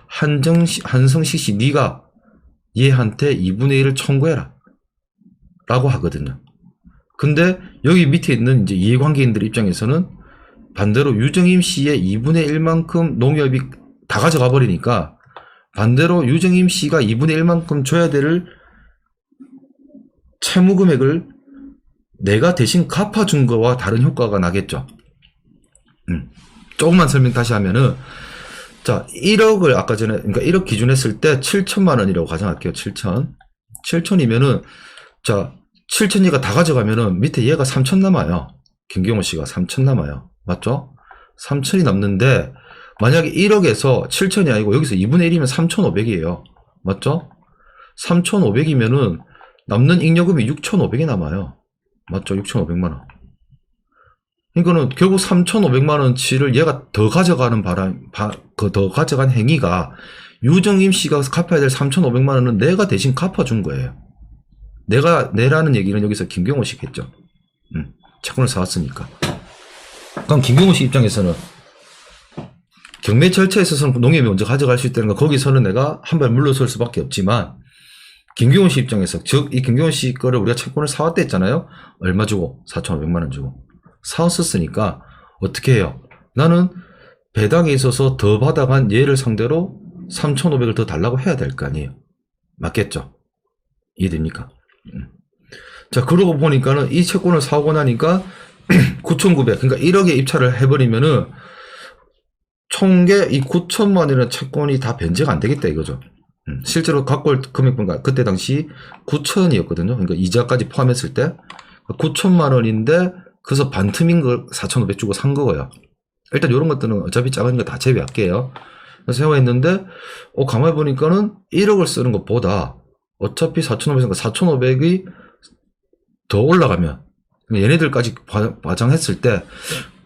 한성식 씨 네가 얘한테 2분의 1을 청구해라 라고 하거든요. 근데 여기 밑에 있는 이제 이해관계인들 입장에서는 반대로 유정임 씨의 2분의 1만큼 농협이 다 가져가 버리니까 반대로 유정임 씨가 2분의 1만큼 줘야 될 채무 금액을 내가 대신 갚아준 거와 다른 효과가 나겠죠. 조금만 설명 다시 하면은, 자, 1억을 아까 전에, 그러니까 1억 기준했을 때 7천만 원이라고 가정할게요. 7천. 7천이면은, 자, 7천 얘가 다 가져가면은 밑에 얘가 3천 남아요. 김경호 씨가 3천 남아요. 맞죠? 3천이 남는데, 만약에 1억에서 7천이 아니고 여기서 2분의 1이면 3,500이에요. 맞죠? 3,500이면은 남는 잉여금이 6,500이 남아요. 맞죠? 6,500만 원. 그러니까는 결국 3,500만 원치를 얘가 더 가져가는 더 가져간 행위가 유정임 씨가 갚아야 될 3,500만 원은 내가 대신 갚아준 거예요. 내라는 얘기는 여기서 김경호 씨겠죠. 채권을 사왔으니까. 그럼 김경호 씨 입장에서는 경매 절차에 있어서는 농협이 먼저 가져갈 수 있다는 거, 거기서는 내가 한 발 물러설 수밖에 없지만, 김경호 씨 입장에서, 즉, 이 김경호 씨 거를 우리가 채권을 사왔다 했잖아요? 얼마 주고? 4,500만 원 주고. 사왔었으니까, 어떻게 해요? 나는 배당에 있어서 더 받아간 얘를 상대로 3,500을 더 달라고 해야 될 거 아니에요? 맞겠죠? 이해됩니까? 자, 그러고 보니까는 이 채권을 사고 나니까 9,900, 그러니까 1억에 입찰을 해버리면은 총계 이 9천만 원이라는 채권이 다 변제가 안 되겠다 이거죠. 실제로 갖고 올 금액보다 그때 당시 9천이었거든요. 그러니까 이자까지 포함했을 때 9천만 원인데 그래서 반틈인 걸 4,500 주고 산 거예요. 일단 이런 것들은 어차피 작은 거 다 제외할게요. 그래서 세워있는데 가만히 보니까는 1억을 쓰는 것보다 어차피 4,500이니까 4,500이 더 올라가면 얘네들까지 과장했을 때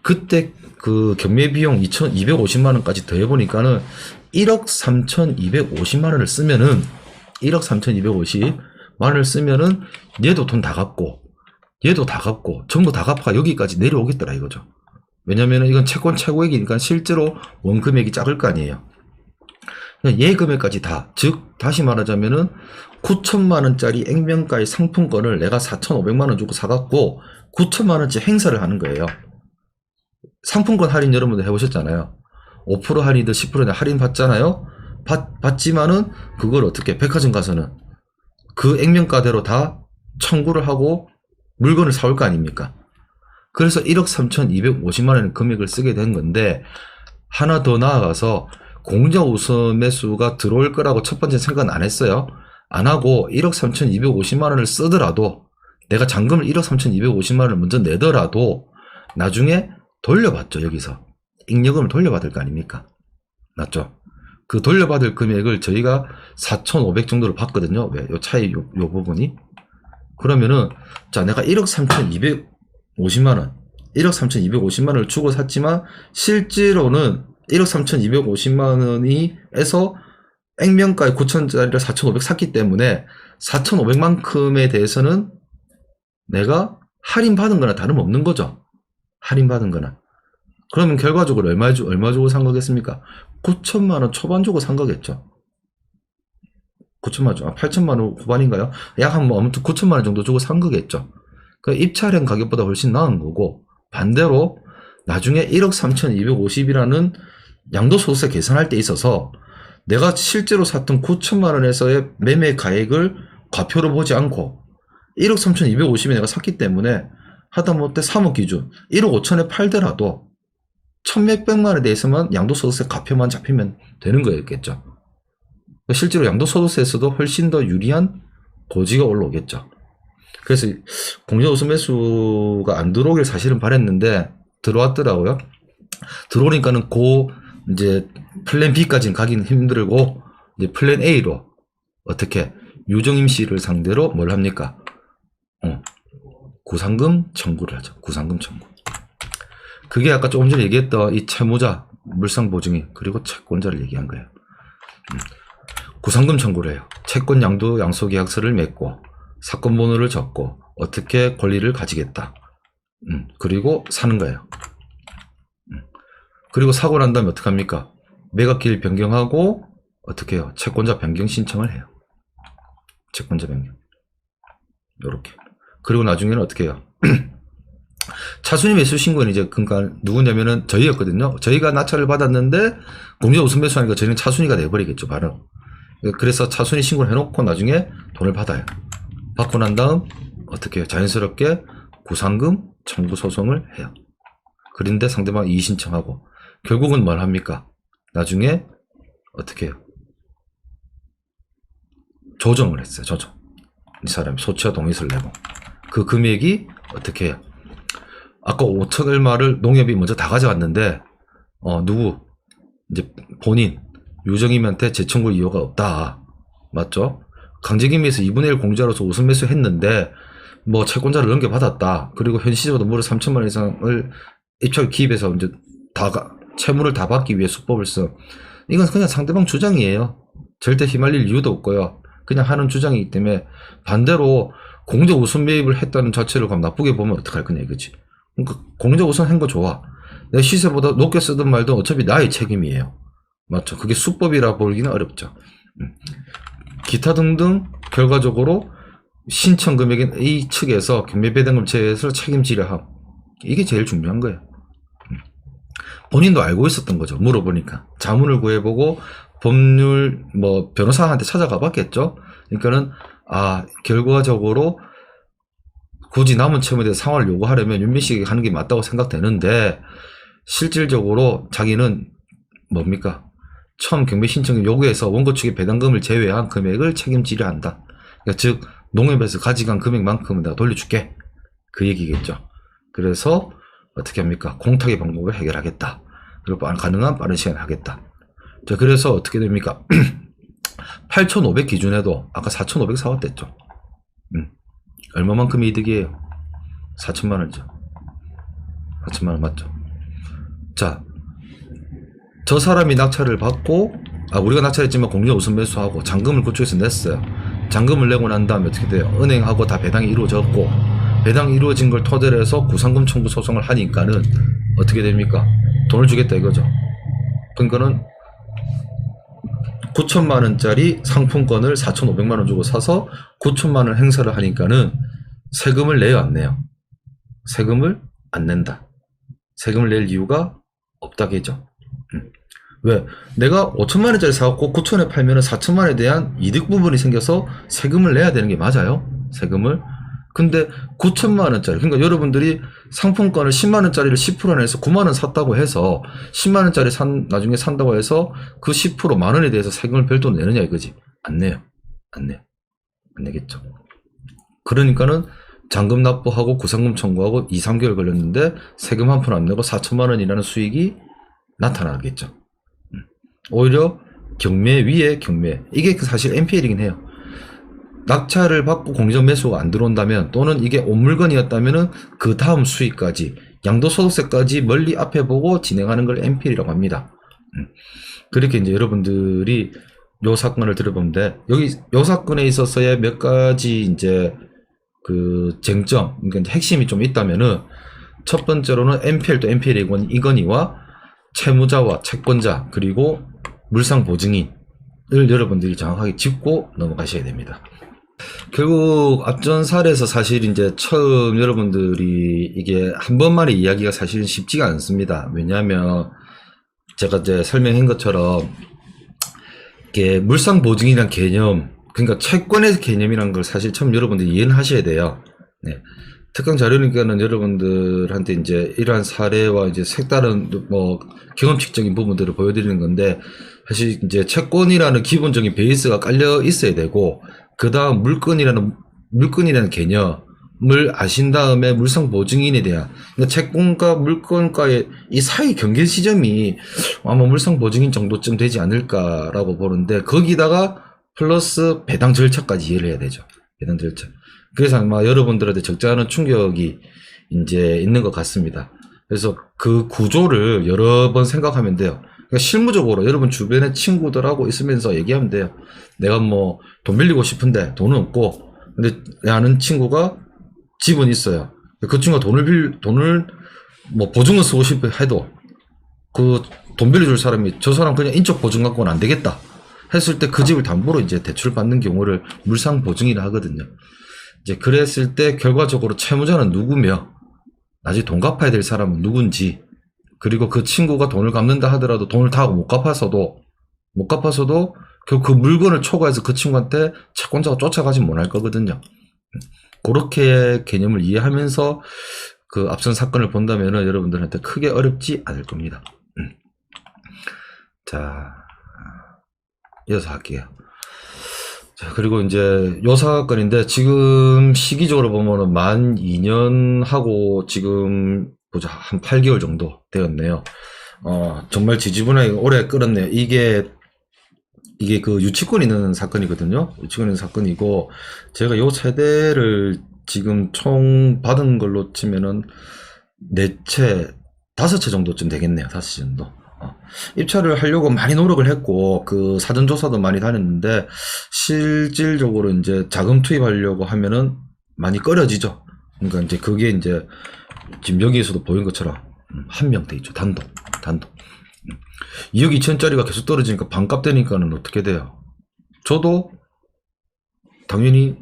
그때 그 경매 비용 2,250만 원까지 더해보니까는 1억 3,250만 원을 쓰면은 1억 3,250만 원을 쓰면은 얘도 돈 다 갚고 얘도 다 갚고 전부 다 갚아 여기까지 내려오겠더라 이거죠. 왜냐면은 이건 채권 최고액이니까 실제로 원 금액이 작을 거 아니에요. 얘 금액까지 다, 즉 다시 말하자면은 9천만 원짜리 액면가의 상품권을 내가 4,500만 원 주고 사갖고 9천만 원치 행사를 하는 거예요. 상품권 할인 여러분들 해보셨잖아요. 5% 할인이든 10% 할인 받잖아요. 받지만은 그걸 어떻게 백화점 가서는 그 액면가대로 다 청구를 하고 물건을 사올 거 아닙니까? 그래서 1억 3,250만 원의 금액을 쓰게 된 건데, 하나 더 나아가서 공정 우선 매수가 들어올 거라고 첫 번째 생각은 안 했어요. 안 하고 1억 3,250만 원을 쓰더라도, 내가 잔금을 1억 3,250만 원을 먼저 내더라도 나중에 돌려받죠. 여기서 잉여금을 돌려받을 거 아닙니까? 맞죠? 그 돌려받을 금액을 저희가 4,500 정도로 받거든요. 왜? 요 차이 요 부분이. 그러면은 자, 내가 1억 3,250만 원 1억 3,250만 원을 주고 샀지만 실제로는 1억 3,250만 원이 에서 액면가에 9천짜리를 4,500 샀기 때문에 4,500만큼에 대해서는 내가 할인받은 거나 다름없는 거죠. 할인받은 거나. 그러면 결과적으로 얼마 주고 산 거겠습니까? 9천만 원 초반 주고 산 거겠죠. 9천만 원, 8천만 원 후반인가요? 약 한 아무튼 9천만 원 정도 주고 산 거겠죠. 그 입찰형 가격보다 훨씬 나은 거고, 반대로 나중에 1억 3,250이라는 양도소득세 계산할 때 있어서 내가 실제로 샀던 9천만 원에서의 매매 가액을 과표로 보지 않고 1억 3,250에 내가 샀기 때문에 하다못해 3억 기준 1억 5천에 팔더라도 1,몇백만 원에 대해서만 양도소득세 과표만 잡히면 되는 거였겠죠. 실제로 양도소득세에서도 훨씬 더 유리한 고지가 올라오겠죠. 그래서 공정우선 매수가 안 들어오길 사실은 바랬는데 들어왔더라고요. 들어오니까는 이제 플랜 B까지는 가기는 힘들고 이제 플랜 A로 어떻게 유정임 씨를 상대로 뭘 합니까? 구상금 청구를 하죠. 구상금 청구. 그게 아까 조금 전에 얘기했던 이 채무자, 물상보증인, 그리고 채권자를 얘기한 거예요. 구상금 청구를 해요. 채권 양도 양소 계약서를 맺고 사건 번호를 적고 어떻게 권리를 가지겠다. 그리고 사는 거예요. 그리고 사고 난 다음에 어떡합니까? 매각기일 변경하고 어떻게 해요? 채권자 변경 신청을 해요. 채권자 변경. 요렇게. 그리고 나중에는 어떻게 해요? 차순위 매수 신고는 이제 그러니까 누구냐면은 저희였거든요. 저희가 낙찰을 받았는데 공제 우선 매수하니까 저희는 차순위가 돼버리겠죠, 바로. 그래서 차순위 신고를 해놓고 나중에 돈을 받아요. 받고 난 다음 어떻게 해요? 자연스럽게 구상금 청구 소송을 해요. 그런데 상대방이 이의 신청하고 결국은 뭘 합니까? 나중에 어떻게 해요? 조정을 했어요. 조정. 이 사람이 소치와 동의서를 내고 그 금액이 어떻게 해요? 아까 5천 얼마를 농협이 먼저 다 가져갔는데 누구? 이제 본인 유정임한테 재청구 이유가 없다. 맞죠? 강제기미에서 2분의 1 공제로서 우선 매수했는데 뭐 채권자를 넘겨받았다. 그리고 현시적으로 무려 3천만 원 이상을 입찰 기입해서 이제 채무를 다 받기 위해 수법을 쓴. 이건 그냥 상대방 주장이에요. 절대 휘말릴 이유도 없고요. 그냥 하는 주장이기 때문에 반대로 공제 우선 매입을 했다는 자체를 그럼 나쁘게 보면 어떡할 거냐 이거지. 그러니까 공제 우선 한 거 좋아. 내 시세보다 높게 쓰든 말든 어차피 나의 책임이에요. 맞죠? 그게 수법이라 보기는 어렵죠. 기타 등등 결과적으로 신청 금액인 A 측에서 경매 배당금 제외해서 책임지려 함. 이게 제일 중요한 거예요. 본인도 알고 있었던 거죠. 물어보니까. 자문을 구해보고 법률 뭐 변호사한테 찾아가 봤겠죠. 그러니까는 결과적으로 굳이 남은 채무에 대해서 상환을 요구하려면 윤미 씨에게 하는 게 맞다고 생각되는데 실질적으로 자기는 뭡니까? 처음 경매 신청 요구에서 원고 측의 배당금을 제외한 금액을 책임지려 한다. 그러니까 즉 농협에서 가져간 금액만큼은 내가 돌려줄게. 그 얘기겠죠. 그래서 어떻게 합니까? 공탁의 방법을 해결하겠다. 그리고 가능한 빠른 시간에 하겠다. 자, 그래서 어떻게 됩니까? 8,500 기준에도 아까 4,500 사왔댔죠. 얼마만큼 이득이에요? 4천만 원이죠. 4천만 원 맞죠? 자, 저 사람이 낙찰을 받고 우리가 낙찰했지만 공제 우선 매수하고 잔금을 그쪽에서 냈어요. 잔금을 내고 난 다음에 어떻게 돼요? 은행하고 다 배당이 이루어졌고 배당이 이루어진 걸 토대로 해서 구상금 청구 소송을 하니까는 어떻게 됩니까? 돈을 주겠다 이거죠. 그러니까는 9천만 원짜리 상품권을 4,500만 원 주고 사서 9천만 원 행사를 하니까는 세금을 내요, 안 내요? 세금을 안 낸다. 세금을 낼 이유가 없다겠죠. 왜? 내가 5천만 원짜리 사갖고 9천에 팔면은 4천만 원에 대한 이득 부분이 생겨서 세금을 내야 되는 게 맞아요. 세금을. 근데 9천만 원짜리, 그러니까 여러분들이 상품권을 10만 원짜리를 10% 내서 9만 원 샀다고 해서 10만 원짜리 나중에 산다고 해서 그 10% 만 원에 대해서 세금을 별도로 내느냐 이거지. 안 내요. 안 내요. 안 내겠죠. 그러니까는 잔금 납부하고 구상금 청구하고 2, 3개월 걸렸는데 세금 한 푼 안 내고 4천만 원이라는 수익이 나타나겠죠. 오히려 경매 위에 경매. 이게 사실 NPL이긴 해요. 낙찰을 받고 공정 매수가 안 들어온다면 또는 이게 온 물건이었다면은 그 다음 수익까지 양도소득세까지 멀리 앞에 보고 진행하는 걸 NPL이라고 합니다. 그렇게 이제 여러분들이 요 사건을 들어보면 돼. 여기 요 사건에 있어서의 몇 가지 이제 그 쟁점, 그러니까 핵심이 좀 있다면은 첫 번째로는 NPL도 NPL이거니와 채무자와 채권자 그리고 물상 보증인을 여러분들이 정확하게 짚고 넘어가셔야 됩니다. 결국 앞전 사례에서 사실 이제 처음 여러분들이 이게 한 번만에 이야기가 사실은 쉽지가 않습니다. 왜냐하면 제가 이제 설명한 것처럼 이게 물상 보증이란 개념, 그러니까 채권의 개념이란 걸 사실 처음 여러분들이 이해는 하셔야 돼요. 네. 특강 자료니까는 여러분들한테 이제 이러한 사례와 이제 색다른 뭐 경험칙적인 부분들을 보여드리는 건데 사실 이제 채권이라는 기본적인 베이스가 깔려 있어야 되고 그 다음 물건이라는 개념을 아신 다음에 물상 보증인에 대한 그러니까 채권과 물건과의 이 사이 경계 시점이 아마 물상 보증인 정도쯤 되지 않을까라고 보는데 거기다가 플러스 배당 절차까지 이해를 해야 되죠. 배당 절차. 그래서 아마 여러분들한테 적잖은 충격이 이제 있는 것 같습니다. 그래서 그 구조를 여러 번 생각하면 돼요. 그러니까 실무적으로 여러분 주변에 친구들하고 있으면서 얘기하면 돼요. 내가 뭐 돈 빌리고 싶은데 돈은 없고, 근데 내 아는 친구가 집은 있어요. 그 친구가 돈을 뭐 보증을 쓰고 싶어 해도 그 돈 빌려줄 사람이 저 사람 그냥 인적 보증 갖고는 안 되겠다 했을 때 그 집을 담보로 이제 대출 받는 경우를 물상 보증이라 하거든요. 이제 그랬을 때 결과적으로 채무자는 누구며 나중에 돈 갚아야 될 사람은 누군지, 그리고 그 친구가 돈을 갚는다 하더라도 돈을 다 못 갚아서도 결국 그 물건을 초과해서 그 친구한테 채권자가 쫓아가지 못할 거거든요. 그렇게 개념을 이해하면서 그 앞선 사건을 본다면은 여러분들한테 크게 어렵지 않을 겁니다. 자, 이어서 할게요. 자, 그리고 이제 요 사건인데 지금 시기적으로 보면은 만 2년 하고 지금 보자 한 8개월 정도 되었네요. 정말 지지분하게 오래 끌었네요. 이게 그 유치권 있는 사건이거든요. 유치권 있는 사건이고, 제가 요 세대를 지금 총 받은 걸로 치면은 4채, 5채 정도쯤 되겠네요. 5채 정도. 입찰을 하려고 많이 노력을 했고, 그 사전조사도 많이 다녔는데, 실질적으로 이제 자금 투입하려고 하면은 많이 꺼려지죠. 그러니까 이제 그게 이제 지금 여기에서도 보인 것처럼 한 명 돼 있죠. 단독. 2억 2천짜리가 계속 떨어지니까 반값 되니까는 어떻게 돼요? 저도 당연히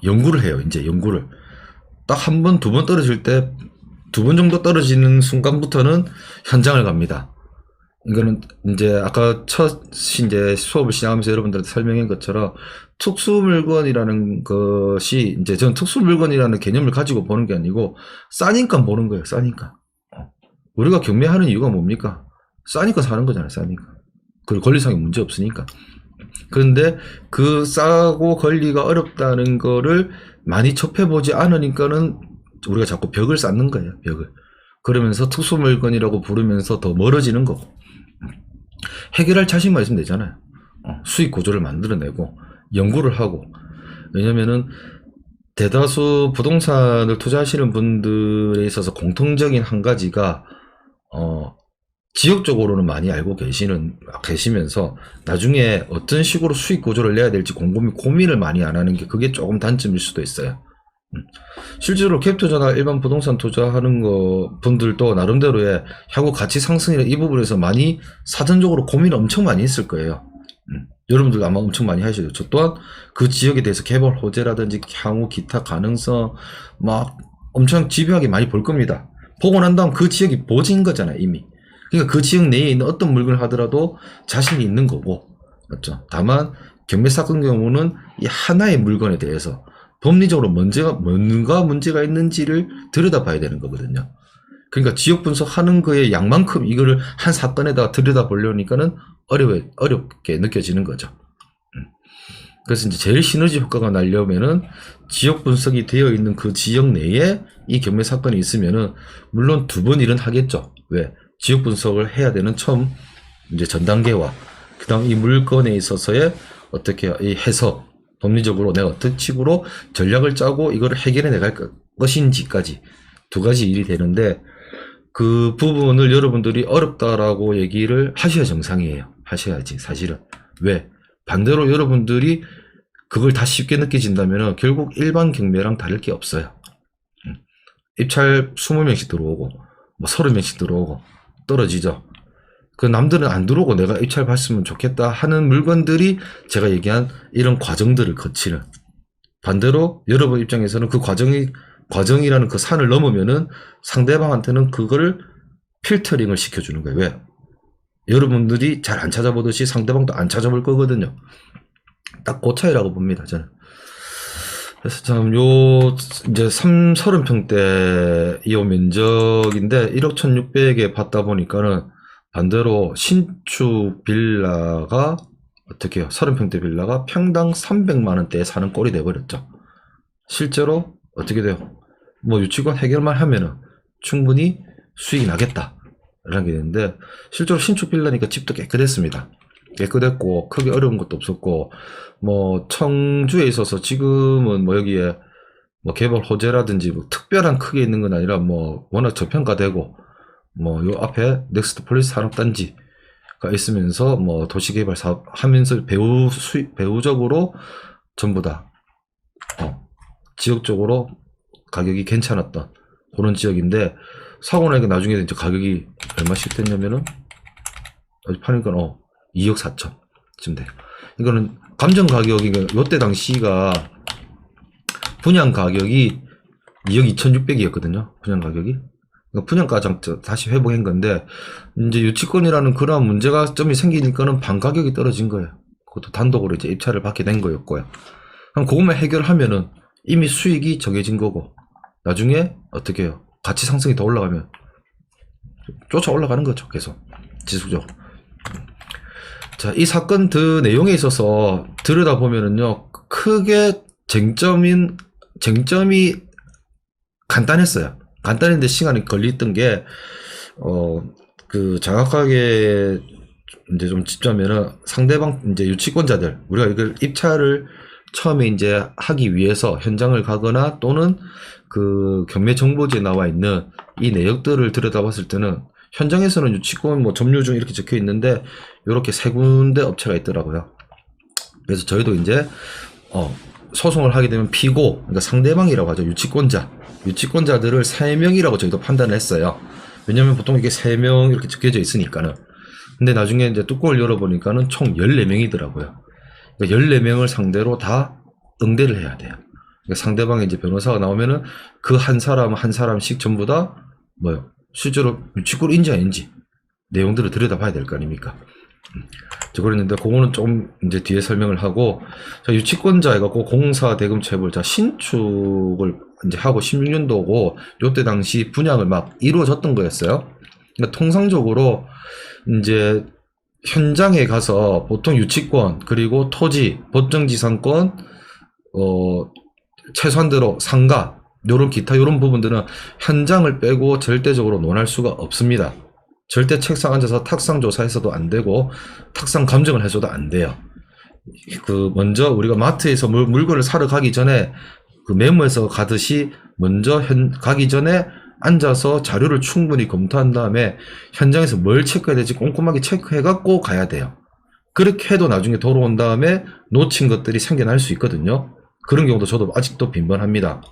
연구를 해요. 이제 연구를 딱 한 번, 두 번 떨어질 때, 2번 정도 떨어지는 순간부터는 현장을 갑니다. 이거는 이제 아까 이제 수업을 시작하면서 여러분들한테 설명한 것처럼 특수물건이라는 것이 이제 전 특수물건이라는 개념을 가지고 보는 게 아니고 싸니까 보는 거예요. 싸니까. 우리가 경매하는 이유가 뭡니까? 싸니까 사는 거잖아요. 싸니까. 그리고 권리상의 문제 없으니까. 그런데 그 싸고 권리가 어렵다는 거를 많이 접해보지 않으니까는 우리가 자꾸 벽을 쌓는 거예요. 벽을. 그러면서 특수물건이라고 부르면서 더 멀어지는 거고. 해결할 자신만 있으면 되잖아요. 수익 구조를 만들어내고 연구를 하고. 왜냐면은 대다수 부동산을 투자하시는 분들에 있어서 공통적인 한 가지가 지역적으로는 많이 알고 계시면서 나중에 어떤 식으로 수익 구조를 내야 될지 곰곰이 고민을 많이 안 하는 게 그게 조금 단점일 수도 있어요. 실제로 갭 투자나 일반 부동산 투자하는 분들도 나름대로의 향후 가치 상승이나 이 부분에서 많이 사전적으로 고민을 엄청 많이 했을 거예요. 여러분들 아마 엄청 많이 하시죠. 저 또한 그 지역에 대해서 개발 호재라든지 향후 기타 가능성 막 엄청 집요하게 많이 볼 겁니다. 보고 난 다음 그 지역이 보진 거잖아요, 이미. 그러니까 그 지역 내에 있는 어떤 물건을 하더라도 자신이 있는 거고, 맞죠? 다만 경매 사건 경우는 이 하나의 물건에 대해서 법리적으로 뭔가 문제가 있는지를 들여다봐야 되는 거거든요. 그러니까 지역 분석하는 거에 양만큼 이거를 한 사건에다가 들여다보려니까는 어렵게 느껴지는 거죠. 그래서 이제 제일 시너지 효과가 나려면은 지역 분석이 되어 있는 그 지역 내에 이 경매 사건이 있으면은 물론 2번 일은 하겠죠. 왜? 지역 분석을 해야 되는 처음 이제 전 단계와 그다음 이 물건에 있어서의 어떻게 이 해석, 법리적으로 내가 어떤 식으로 전략을 짜고 이거를 해결해 나갈 것인지까지 2가지 일이 되는데, 그 부분을 여러분들이 어렵다라고 얘기를 하셔야 정상이에요. 하셔야지 사실은. 왜? 반대로 여러분들이 그걸 다 쉽게 느껴진다면 결국 일반 경매랑 다를 게 없어요. 입찰 20명씩 들어오고 뭐 30명씩 들어오고 떨어지죠. 그 남들은 안 들어오고 내가 입찰 봤으면 좋겠다 하는 물건들이 제가 얘기한 이런 과정들을 거치는, 반대로 여러분 입장에서는 그 과정이라는 그 산을 넘으면은 상대방한테는 그거를 필터링을 시켜주는 거예요. 왜? 여러분들이 잘 안 찾아보듯이 상대방도 안 찾아볼 거거든요. 딱 그 차이라고 봅니다, 저는. 그래서 참, 이제 30평대 이 면적인데 1억 1,600에 받다 보니까는 반대로 신축 빌라가 어떻게 해요? 30평대 빌라가 평당 300만원대에 사는 꼴이 돼버렸죠. 실제로 어떻게 돼요? 뭐 유치권 해결만 하면은 충분히 수익이 나겠다 라는 게 되는데, 실제로 신축 빌라니까 집도 깨끗했습니다. 깨끗했고 크게 어려운 것도 없었고, 뭐 청주에 있어서 지금은 뭐 여기에 뭐 개발 호재라든지 뭐 특별한 크게 있는 건 아니라 뭐 워낙 저평가되고 뭐 요 앞에 넥스트 폴리스 산업단지가 있으면서 뭐 도시개발 사업 하면서 배우적으로 전부 다 지역적으로 가격이 괜찮았던 그런 지역인데, 사고 나니까 나중에 이제 가격이 얼마씩 됐냐면은 파니까 2억 4천쯤 돼요. 이거는 감정 가격이 요때 당시가 분양 가격이 2억 2,600이었거든요. 분양 가격이. 그러니까 분양가장 다시 회복한 건데, 이제 유치권이라는 그러한 문제가 점이 생기니까는 반 가격이 떨어진 거예요. 그것도 단독으로 이제 입찰을 받게 된 거였고요. 그럼 그것만 해결하면은 이미 수익이 정해진 거고, 나중에 어떻게 해요? 가치 상승이 더 올라가면 쫓아 올라가는 거죠. 계속 지속적으로. 자, 이 사건 그 내용에 있어서 들여다보면은요, 크게 쟁점이 간단했어요. 간단했는데 시간이 걸렸던 게, 정확하게 이제 좀 짚자면은 상대방 이제 유치권자들, 우리가 이걸 입찰을 처음에 이제 하기 위해서 현장을 가거나 또는 그 경매 정보지에 나와 있는 이 내역들을 들여다봤을 때는 현장에서는 유치권 뭐 점유 중 이렇게 적혀 있는데 이렇게 세 군데 업체가 있더라고요. 그래서 저희도 이제 소송을 하게 되면 피고, 그러니까 상대방이라고 하죠. 유치권자들을 3명이라고 저희도 판단을 했어요. 왜냐면 보통 이게 3명 이렇게 적혀져 있으니까는. 근데 나중에 이제 뚜껑을 열어보니까는 총 14명이더라고요. 그러니까 14명을 상대로 다 응대를 해야 돼요. 그러니까 상대방에 이제 변호사가 나오면은 그 한 사람씩 전부 다 실제로 유치권 인지 아닌지 내용들을 들여다봐야 될 거 아닙니까? 그랬는데 그거는 좀 이제 뒤에 설명을 하고, 자, 유치권자 해갖고 공사 대금 체불, 자, 신축을 이제 하고 16년도고 요때 당시 분양을 막 이루어졌던 거였어요. 그러니까 통상적으로 이제 현장에 가서 보통 유치권 그리고 토지, 법정지상권, 최소한대로 상가, 요런 기타 요런 부분들은 현장을 빼고 절대적으로 논할 수가 없습니다. 절대 책상 앉아서 탁상 조사해서도 안 되고 탁상 감정을 해서도 안 돼요. 먼저 우리가 마트에서 물건을 사러 가기 전에 그 메모에서 가듯이 먼저 가기 전에 앉아서 자료를 충분히 검토한 다음에 현장에서 뭘 체크해야 될지 꼼꼼하게 체크해갖고 가야 돼요. 그렇게 해도 나중에 돌아온 다음에 놓친 것들이 생겨날 수 있거든요. 그런 경우도 저도 아직도 빈번합니다.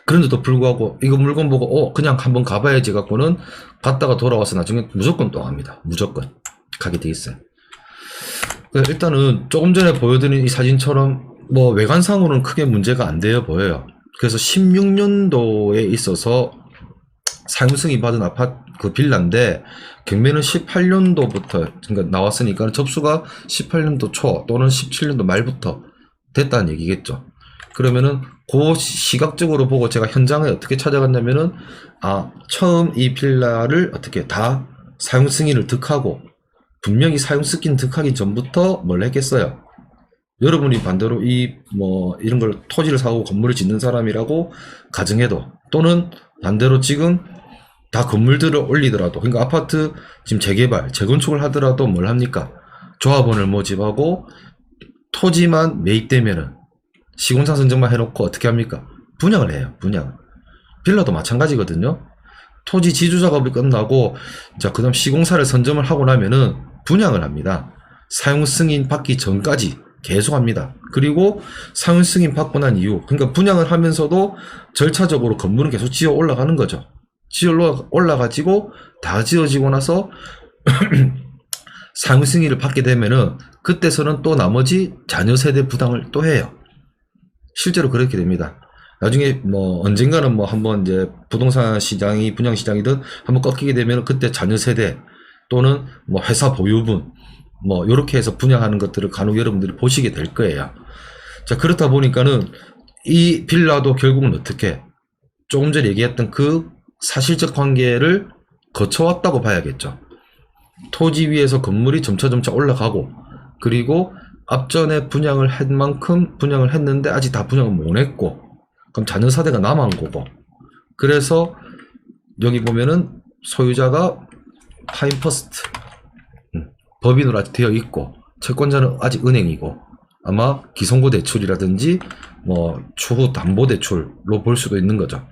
그런데도 불구하고 이거 물건 보고 그냥 한번 가봐야지 갖고는 갔다가 돌아와서 나중에 무조건 또 합니다. 무조건 가게 돼 있어요. 일단은 조금 전에 보여드린 이 사진처럼 외관상으로는 크게 문제가 안 되어 보여요. 그래서 16년도에 있어서 사용승인 받은 아파트 그 빌라인데 경매는 18년도부터 그러니까 나왔으니까 접수가 18년도 초 또는 17년도 말부터 됐다는 얘기겠죠. 그러면은 그 시각적으로 보고 제가 현장에 어떻게 찾아갔냐면은 처음 이 빌라를 어떻게 다 사용 승인을 득하고 분명히 사용 승인 득하기 전부터 뭘 했겠어요. 여러분이 반대로 이런 걸 토지를 사고 건물을 짓는 사람이라고 가정해도, 또는 반대로 지금 다 건물들을 올리더라도, 그러니까 아파트 지금 재개발, 재건축을 하더라도 뭘 합니까? 조합원을 모집하고 토지만 매입되면은 시공사 선정만 해놓고 어떻게 합니까? 분양을 해요. 분양. 빌라도 마찬가지거든요. 토지 지주 작업이 끝나고 그 다음 시공사를 선정을 하고 나면은 분양을 합니다. 사용 승인 받기 전까지 계속 합니다. 그리고 사용 승인 받고 난 이후, 그러니까 분양을 하면서도 절차적으로 건물은 계속 지어 올라가는 거죠. 지어 올라가지고 다 지어지고 나서 사용 승인을 받게 되면은 그때서는 또 나머지 자녀 세대 부담을 또 해요. 실제로 그렇게 됩니다. 나중에 언젠가는 한번 이제 부동산 시장이 분양 시장이든 한번 꺾이게 되면 그때 자녀 세대 또는 회사 보유분 요렇게 해서 분양하는 것들을 간혹 여러분들이 보시게 될 거예요. 자, 그렇다 보니까는 이 빌라도 결국은 어떻게 조금 전에 얘기했던 그 사실적 관계를 거쳐왔다고 봐야겠죠. 토지 위에서 건물이 점차 올라가고, 그리고 앞전에 분양을 한 만큼 분양을 했는데 아직 다 분양을 못 했고, 그럼 자녀 세대가 남은 거고, 그래서 여기 보면은 소유자가 타임퍼스트 법인으로 아직 되어 있고 채권자는 아직 은행이고, 아마 기성고 대출이라든지 추후 담보 대출로 볼 수도 있는 거죠.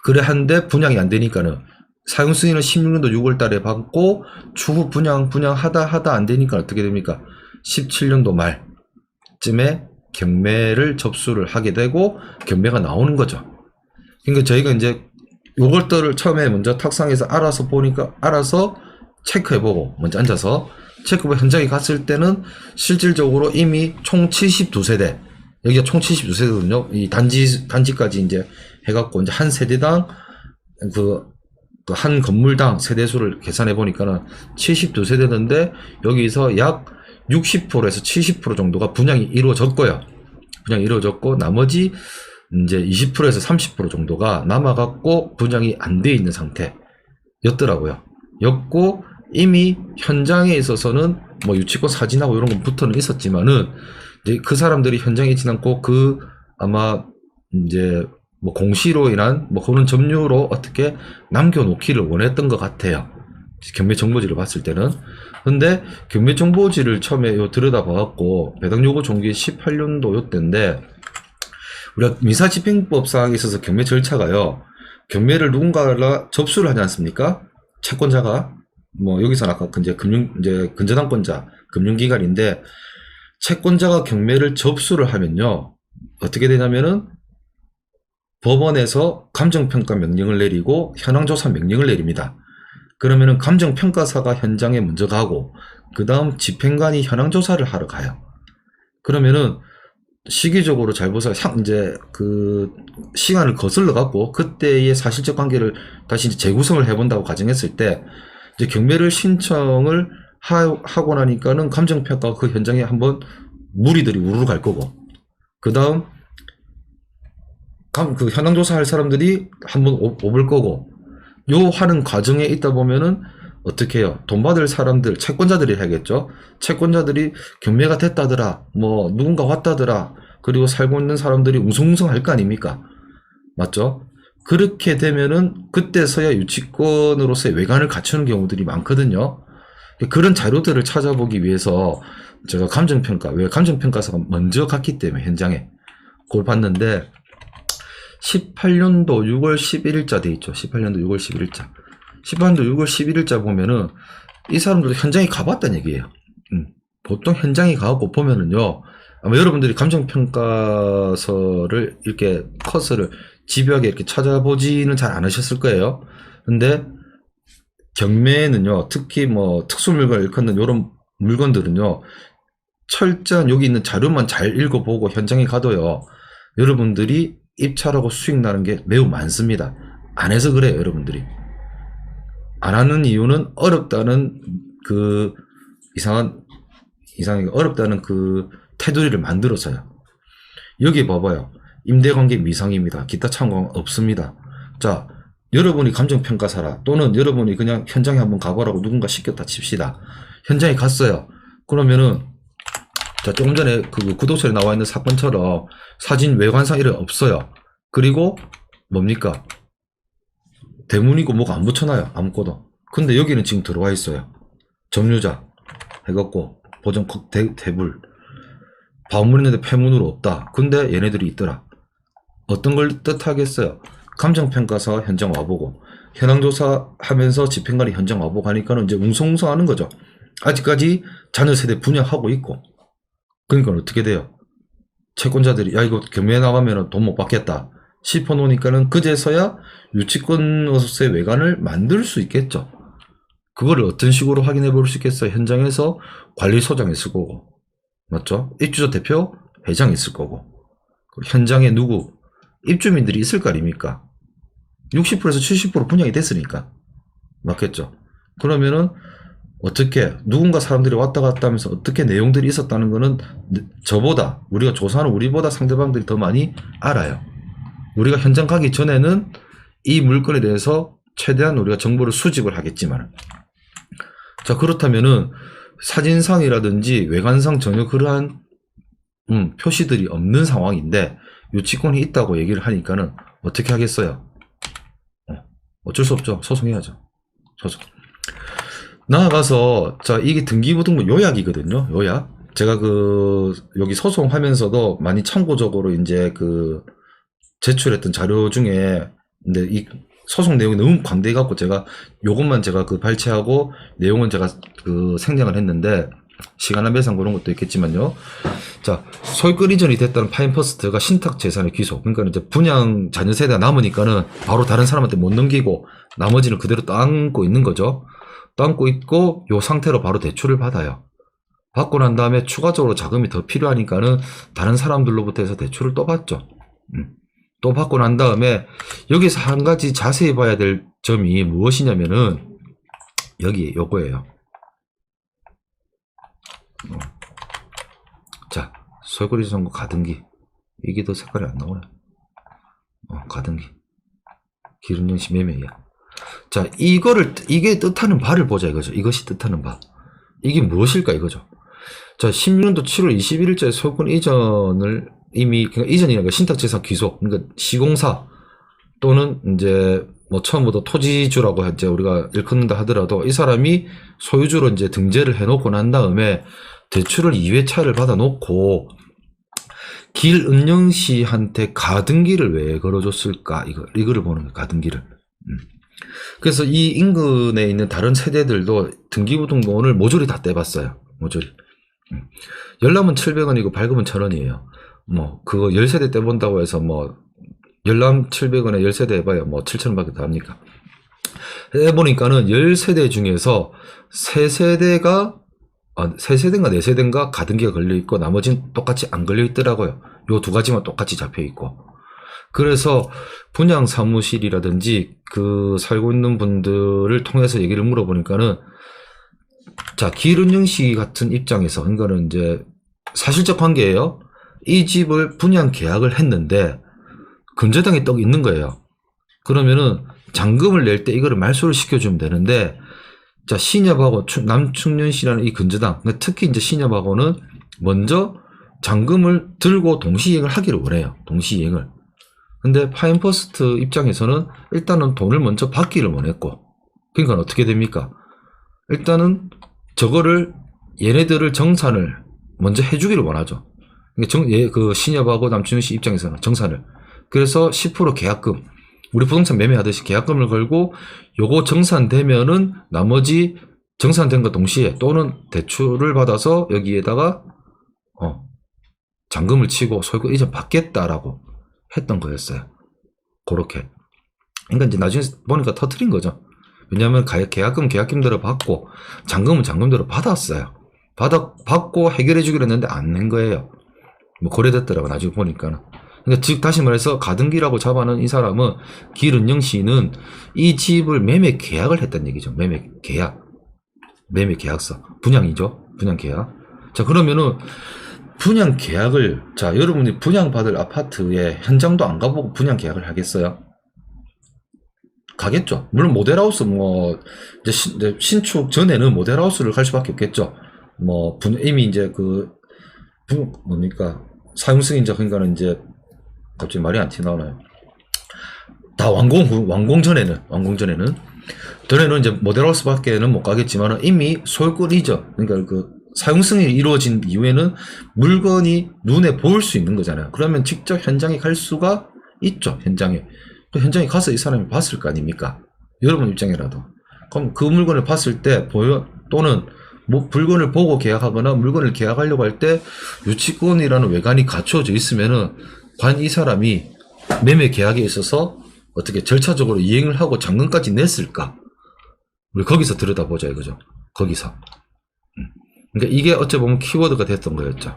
그래 한데 분양이 안 되니까는 사용 승인을 16년도 6월 달에 받고 추후 분양하다 안 되니까 어떻게 됩니까? 17년도 말쯤에 경매를 접수를 하게 되고 경매가 나오는 거죠. 그러니까 저희가 이제 요것들을 처음에 먼저 탁상에서 알아서 체크해보고, 먼저 앉아서 체크해보고 현장에 갔을 때는 실질적으로 이미 총 72세대, 여기가 총 72세대거든요. 이 단지까지 이제 해갖고 이제 한 세대당 한 건물당 세대수를 계산해 보니까는 72세대인데 여기서 약 60%에서 70% 정도가 분양이 이루어졌고요. 분양이 이루어졌고 나머지 이제 20%에서 30% 정도가 남아갖고 분양이 안 돼 있는 상태였더라고요. 였고 이미 현장에 있어서는 뭐 유치권 사진하고 이런 거 붙어는 있었지만은 이제 그 사람들이 현장에 있진 않고 그 아마 이제 뭐 공시로 인한 뭐 그런 점유로 어떻게 남겨놓기를 원했던 것 같아요. 경매 정보지를 봤을 때는. 근데 경매 정보지를 처음에 들여다봐갖고 배당 요구 종기 18년도 요때인데 우리가 민사집행법상에 있어서 경매 절차가요. 경매를 누군가가 접수를 하지 않습니까? 채권자가 뭐 여기서 아까 이제 근저당권자 금융기관인데 채권자가 경매를 접수를 하면요 어떻게 되냐면은 법원에서 감정평가 명령을 내리고 현황조사 명령을 내립니다. 그러면은 감정평가사가 현장에 먼저 가고 그 다음 집행관이 현황조사를 하러 가요. 그러면은 시기적으로 잘 보세요. 이제 그 시간을 거슬러 갖고 그때의 사실적 관계를 다시 이제 재구성을 해본다고 가정했을 때 이제 경매를 신청을 하고 나니까는 감정평가가 그 현장에 한번 무리들이 우르르 갈 거고 그 다음 그 현황조사 할 사람들이 한번 오볼 거고 요 하는 과정에 있다 보면은 어떻게 해요? 돈 받을 사람들, 채권자들이 해야겠죠? 채권자들이 경매가 됐다더라, 뭐, 누군가 왔다더라, 그리고 살고 있는 사람들이 웅성웅성 할 거 아닙니까? 맞죠? 그렇게 되면은, 그때서야 유치권으로서의 외관을 갖추는 경우들이 많거든요. 그런 자료들을 찾아보기 위해서 제가 감정평가, 왜 감정평가사가 먼저 갔기 때문에 현장에 그걸 봤는데, 18년도 6월 11일자 돼 있죠. 18년도 6월 11일자. 18년도 6월 11일자 보면은 이 사람들도 현장에 가봤다는 얘기예요. 보통 현장에 가고 보면은요. 아마 여러분들이 감정평가서를 이렇게 커서를 집요하게 이렇게 찾아보지는 잘 안 하셨을 거예요. 근데 경매는요. 특히 뭐 특수물건을 일컫는 이런 물건들은요. 철저한 여기 있는 자료만 잘 읽어보고 현장에 가도요. 여러분들이 입찰하고 수익 나는 게 매우 많습니다. 안 해서 그래요, 여러분들이. 안 하는 이유는 어렵다는 그 이상하게 어렵다는 그 테두리를 만들어서요. 여기 봐봐요. 임대관계 미상입니다. 기타 참고가 없습니다. 자, 여러분이 감정평가사라 또는 여러분이 그냥 현장에 한번 가보라고 누군가 시켰다 칩시다. 현장에 갔어요. 그러면은 자, 조금 전에 그 구독설에 나와 있는 사건처럼 사진 외관상 이런 없어요. 그리고 뭡니까? 대문이고 뭐가 안 붙여놔요. 아무것도. 근데 여기는 지금 들어와 있어요. 점유자 해갖고 보정 대불 방문 있는데 폐문으로 없다. 근데 얘네들이 있더라. 어떤 걸 뜻하겠어요? 감정평가사 현장 와보고 현황조사 하면서 집행관이 현장 와보고 하니까는 이제 웅성웅성 하는 거죠. 아직까지 자녀세대 분양하고 있고 그러니까 어떻게 돼요? 채권자들이 야 이거 경매에 나가면 돈 못 받겠다 싶어 놓으니까는 그제서야 유치권으로서의 외관을 만들 수 있겠죠. 그거를 어떤 식으로 확인해 볼 수 있겠어요? 현장에서 관리소장 있을 거고 맞죠? 입주자 대표 회장 있을 거고 현장에 누구 입주민들이 있을 거 아닙니까? 60%에서 70% 분양이 됐으니까 맞겠죠? 그러면은 어떻게 누군가 사람들이 왔다 갔다 하면서 어떻게 내용들이 있었다는 거는 저보다 우리가 조사하는 우리보다 상대방들이 더 많이 알아요. 우리가 현장 가기 전에는 이 물건에 대해서 최대한 우리가 정보를 수집을 하겠지만 자 그렇다면은 사진상이라든지 외관상 전혀 그러한 표시들이 없는 상황인데 유치권이 있다고 얘기를 하니까는 어떻게 하겠어요? 어쩔 수 없죠. 소송해야죠. 소송. 나아가서 자 이게 등기부등본 요약이거든요. 요약. 제가 여기 소송하면서도 많이 참고적으로 이제 제출했던 자료 중에 근데 이 소송 내용이 너무 광대해 갖고 제가 요것만 제가 발췌하고 내용은 제가 생략을 했는데 시간한 배상 그런 것도 있겠지만요. 자 소유권 이전이 됐다는 파인퍼스트가 신탁 재산의 귀속. 그러니까 이제 분양 자녀 세대가 남으니까는 바로 다른 사람한테 못 넘기고 나머지는 그대로 떠안고 있는 거죠. 담고 있고 요 상태로 바로 대출을 받아요. 받고 난 다음에 추가적으로 자금이 더 필요하니까는 다른 사람들로부터 해서 대출을 또 받죠. 또 받고 난 다음에 여기서 한 가지 자세히 봐야 될 점이 무엇이냐면은 여기 요거예요. 자, 설거지 선고 가등기. 이게 더 색깔이 안 나오네. 가등기. 기름정시 매매야. 자, 이게 뜻하는 바를 보자 이거죠. 이것이 뜻하는 바. 이게 무엇일까 이거죠. 자, 16년도 7월 21일자에 소유권 이전을 이미, 그러니까 이전이라는 신탁재산 귀속, 그러니까 시공사 또는 이제 뭐 처음부터 토지주라고 이제 우리가 일컫는다 하더라도 이 사람이 소유주로 이제 등재를 해놓고 난 다음에 대출을 2회차를 받아놓고 길은영 씨한테 가등기를 왜 걸어줬을까? 이거를 보는 거예요. 가등기를. 그래서 이 인근에 있는 다른 세대들도 등기부등본을 모조리 다 떼봤어요. 모조리. 열람은 700원이고 발급은 1000원이에요. 뭐 그거 10세대 떼본다고 해서 뭐 열람 700원에 10세대 해봐야 뭐 7,000원밖에 더 합니까? 해보니까는 10세대 중에서 3세대인가 4세대인가 가등기가 걸려있고 나머지는 똑같이 안 걸려있더라고요. 요 두 가지만 똑같이 잡혀있고. 그래서 분양 사무실이라든지 그 살고 있는 분들을 통해서 얘기를 물어보니까는 자, 길은영 씨 같은 입장에서 그러니까는 이제 사실적 관계예요. 이 집을 분양 계약을 했는데 근저당이 떡 있는 거예요. 그러면은 잔금을 낼 때 이거를 말소를 시켜주면 되는데, 자, 신협하고 남충년 씨라는 이 근저당, 특히 이제 신협하고는 먼저 잔금을 들고 동시이행을 하기를 원해요. 동시이행을. 근데 파인퍼스트 입장에서는 일단은 돈을 먼저 받기를 원했고, 그러니까 어떻게 됩니까? 일단은 저거를 얘네들을 정산을 먼저 해주기를 원하죠. 그 신협하고 남충년 씨 입장에서는 정산을. 그래서 10% 계약금, 우리 부동산 매매하듯이 계약금을 걸고 요거 정산되면은 나머지 정산된과 동시에 또는 대출을 받아서 여기에다가 잔금을 치고 소유권 이전 받겠다라고 했던 거였어요. 그렇게. 그러니까 이제 나중에 보니까 터트린 거죠. 왜냐하면 계약금대로 받고 잔금은 잔금대로 받았어요. 받고 해결해 주기로 했는데 안 낸 거예요. 뭐 거래됐더라고 나중에 보니까는. 그러니까 즉 다시 말해서 가등기라고 잡아놓은 이 사람은 길은영 씨는 이 집을 매매 계약을 했다는 얘기죠. 매매 계약서. 분양이죠. 분양 계약. 자, 그러면은 분양 계약을, 자, 여러분이 분양받을 아파트에 현장도 안 가보고 분양 계약을 하겠어요? 가겠죠. 물론 모델하우스 뭐 이제 신축 전에는 모델하우스를 갈 수밖에 없겠죠. 뭐 이미 이제 뭡니까 사용승인자, 그러니까는 이제 갑자기 말이 안 튀어나오나요? 다 완공 전에는 이제 모델하우스 밖에는 못 가겠지만 이미 소유권 이전, 그러니까 그 사용승이 이루어진 이후에는 물건이 눈에 보일 수 있는 거잖아요. 그러면 직접 현장에 갈 수가 있죠. 현장에 가서 이 사람이 봤을 거 아닙니까? 여러분 입장이라도. 그럼 그 물건을 봤을 때 또는 뭐 물건을 보고 계약하거나 물건을 계약하려고 할 때 유치권이라는 외관이 갖추어져 있으면은 과연 이 사람이 매매 계약에 있어서 어떻게 절차적으로 이행을 하고 잔금까지 냈을까? 우리 거기서 들여다보자 이거죠. 거기서. 그러니까 이게 어찌 보면 키워드가 됐던 거였죠.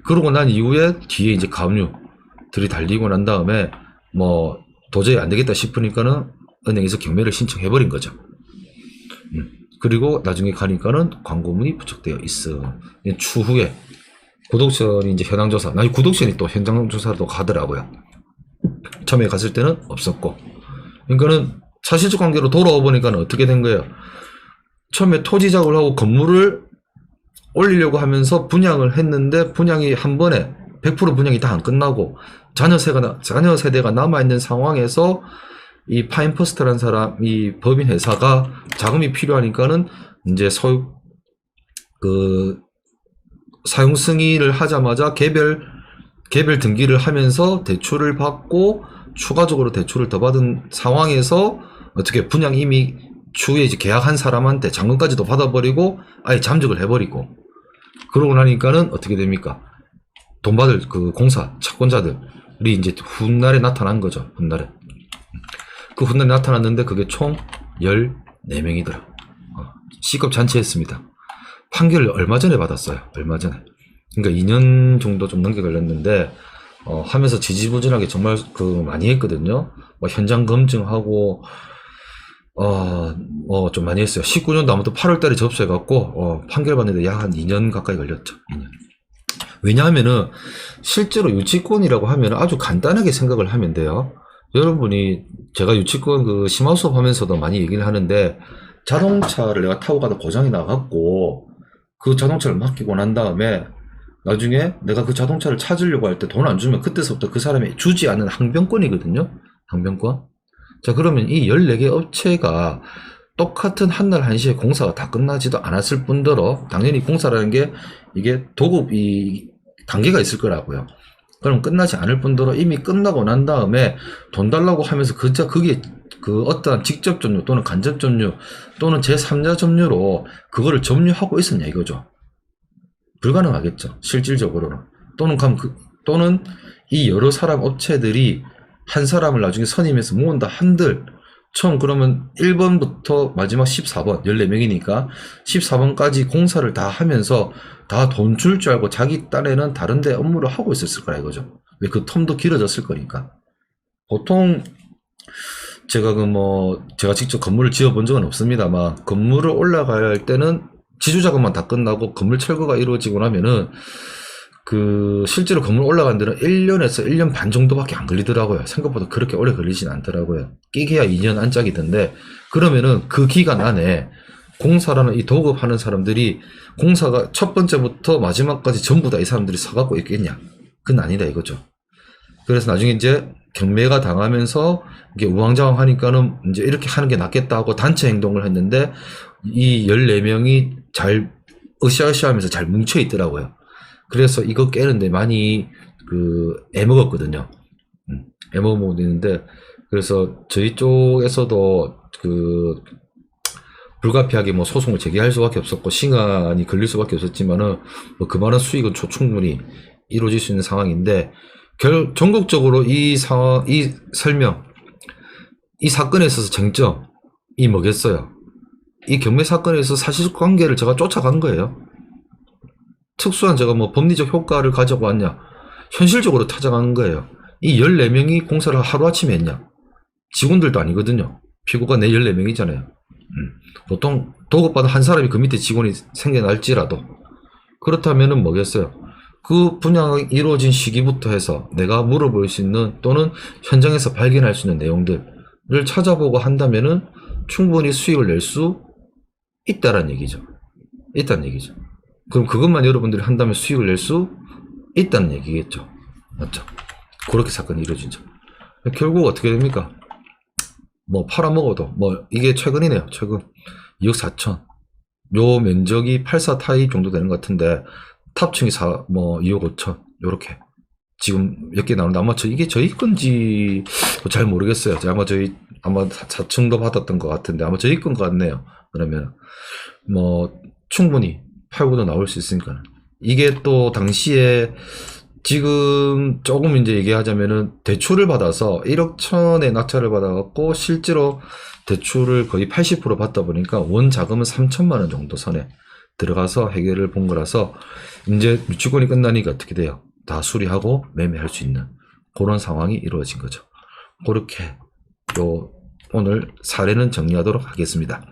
그러고 난 이후에 뒤에 이제 가압류들이 달리고 난 다음에 뭐 도저히 안 되겠다 싶으니까는 은행에서 경매를 신청해버린 거죠. 그리고 나중에 가니까는 광고문이 부착되어 있어. 추후에 구독션이 이제 현황조사, 나중에 구독션이 또 현장조사도 가더라고요. 처음에 갔을 때는 없었고. 그러니까는 사실적 관계로 돌아와 보니까는 어떻게 된 거예요? 처음에 토지 작업을 하고 건물을 올리려고 하면서 분양을 했는데 분양이 한 번에 100% 분양이 다 안 끝나고 자녀 세대가 남아있는 상황에서 이 파인퍼스트라는 사람, 이 법인 회사가 자금이 필요하니까는 이제 사용 승인을 하자마자 개별 등기를 하면서 대출을 받고 추가적으로 대출을 더 받은 상황에서 어떻게 분양 이미 추후에 이제 계약한 사람한테 잔금까지도 받아버리고 아예 잠적을 해버리고 그러고 나니까는 어떻게 됩니까? 돈 받을 그 공사 채권자들이 이제 훗날에 나타난 거죠. 훗날에. 그 훗날에 나타났는데 그게 총 14명이더라. C급 잔치했습니다. 판결을 얼마 전에 받았어요. 얼마 전에. 그러니까 2년 정도 좀 넘게 걸렸는데 하면서 지지부진하게 정말 많이 했거든요. 뭐 현장 검증하고 좀 많이 했어요. 19년도 아무튼 8월달에 접수해갖고 판결 받는데 약 한 2년 가까이 걸렸죠. 2년. 왜냐하면은 실제로 유치권이라고 하면 아주 간단하게 생각을 하면 돼요. 여러분이 제가 유치권 심화 수업 하면서도 많이 얘기를 하는데 자동차를 내가 타고 가다 고장이 나갖고 그 자동차를 맡기고 난 다음에 나중에 내가 그 자동차를 찾으려고 할 때 돈 안 주면 그때서부터 그 사람이 주지 않는 항변권이거든요. 항변권. 자, 그러면 이 14개 업체가 똑같은 한날 한시에 공사가 다 끝나지도 않았을 뿐더러 당연히 공사라는 게 이게 도급이 단계가 있을 거라고요. 그럼 끝나지 않을 뿐더러 이미 끝나고 난 다음에 돈 달라고 하면서 그게 어떠한 직접 점유 또는 간접 점유 또는 제3자 점유로 그거를 점유하고 있었냐 이거죠. 불가능하겠죠. 실질적으로는. 또는 이 여러 사람 업체들이 한 사람을 나중에 선임해서 모은다 한들 처음 그러면 1번부터 마지막 14번 14명이니까 14번까지 공사를 다 하면서 다 돈 줄 줄 알고 자기 딴에는 다른데 업무를 하고 있었을 거라 이거죠. 왜 그 텀도 길어졌을 거니까. 보통 제가 제가 직접 건물을 지어본 적은 없습니다만 건물을 올라갈 때는 지주작업만 다 끝나고 건물 철거가 이루어지고 나면은 실제로 건물 올라간 데는 1년에서 1년 반 정도밖에 안 걸리더라고요. 생각보다 그렇게 오래 걸리진 않더라고요. 끼게야 2년 안짝이던데, 그러면은 그 기간 안에 공사라는 이 도급하는 사람들이 공사가 첫 번째부터 마지막까지 전부 다 이 사람들이 서갖고 있겠냐? 그건 아니다 이거죠. 그래서 나중에 이제 경매가 당하면서 이게 우왕좌왕 하니까는 이제 이렇게 하는 게 낫겠다 하고 단체 행동을 했는데 이 14명이 잘 으쌰으쌰 하면서 잘 뭉쳐 있더라고요. 그래서 이거 깨는데 많이 애먹었거든요. 애먹어 있는데, 그래서 저희 쪽에서도 불가피하게 소송을 제기할 수밖에 없었고 시간이 걸릴 수밖에 없었지만은 그만한 수익은 충분히 이루어질 수 있는 상황인데, 전국적으로 이 상황, 이 설명, 이 사건에 있어서 쟁점이 뭐겠어요? 이 경매 사건에서 사실관계를 제가 쫓아간 거예요. 특수한 제가 법리적 효과를 가져고 왔냐? 현실적으로 찾아간 거예요. 이 14명이 공사를 하루아침에 했냐? 직원들도 아니거든요. 피고가 내 14명이잖아요. 보통 도급받은 한 사람이 그 밑에 직원이 생겨날지라도. 그렇다면은 뭐겠어요? 그 분야가 이루어진 시기부터 해서 내가 물어볼 수 있는 또는 현장에서 발견할 수 있는 내용들을 찾아보고 한다면은 충분히 수익을 낼 수 있다는 얘기죠. 그럼 그것만 여러분들이 한다면 수익을 낼 수 있다는 얘기겠죠. 맞죠? 그렇게 사건이 이루어지죠. 결국 어떻게 됩니까? 팔아먹어도, 이게 최근이네요. 최근. 2억 4천. 요 면적이 84 타입 정도 되는 것 같은데, 탑층이 2억 5천. 요렇게. 지금 몇 개 나오는데, 아마 이게 저희 건지 잘 모르겠어요. 아마 4층도 받았던 것 같은데, 아마 저희 건 것 같네요. 그러면, 충분히 팔고도 나올 수 있으니까. 이게 또 당시에 지금 조금 이제 얘기하자면은 대출을 받아서 1억 1천에 낙찰을 받아갖고 실제로 대출을 거의 80% 받다 보니까 원 자금은 3천만 원 정도 선에 들어가서 해결을 본 거라서 이제 유치권이 끝나니까 어떻게 돼요? 다 수리하고 매매할 수 있는 그런 상황이 이루어진 거죠. 그렇게 오늘 사례는 정리하도록 하겠습니다.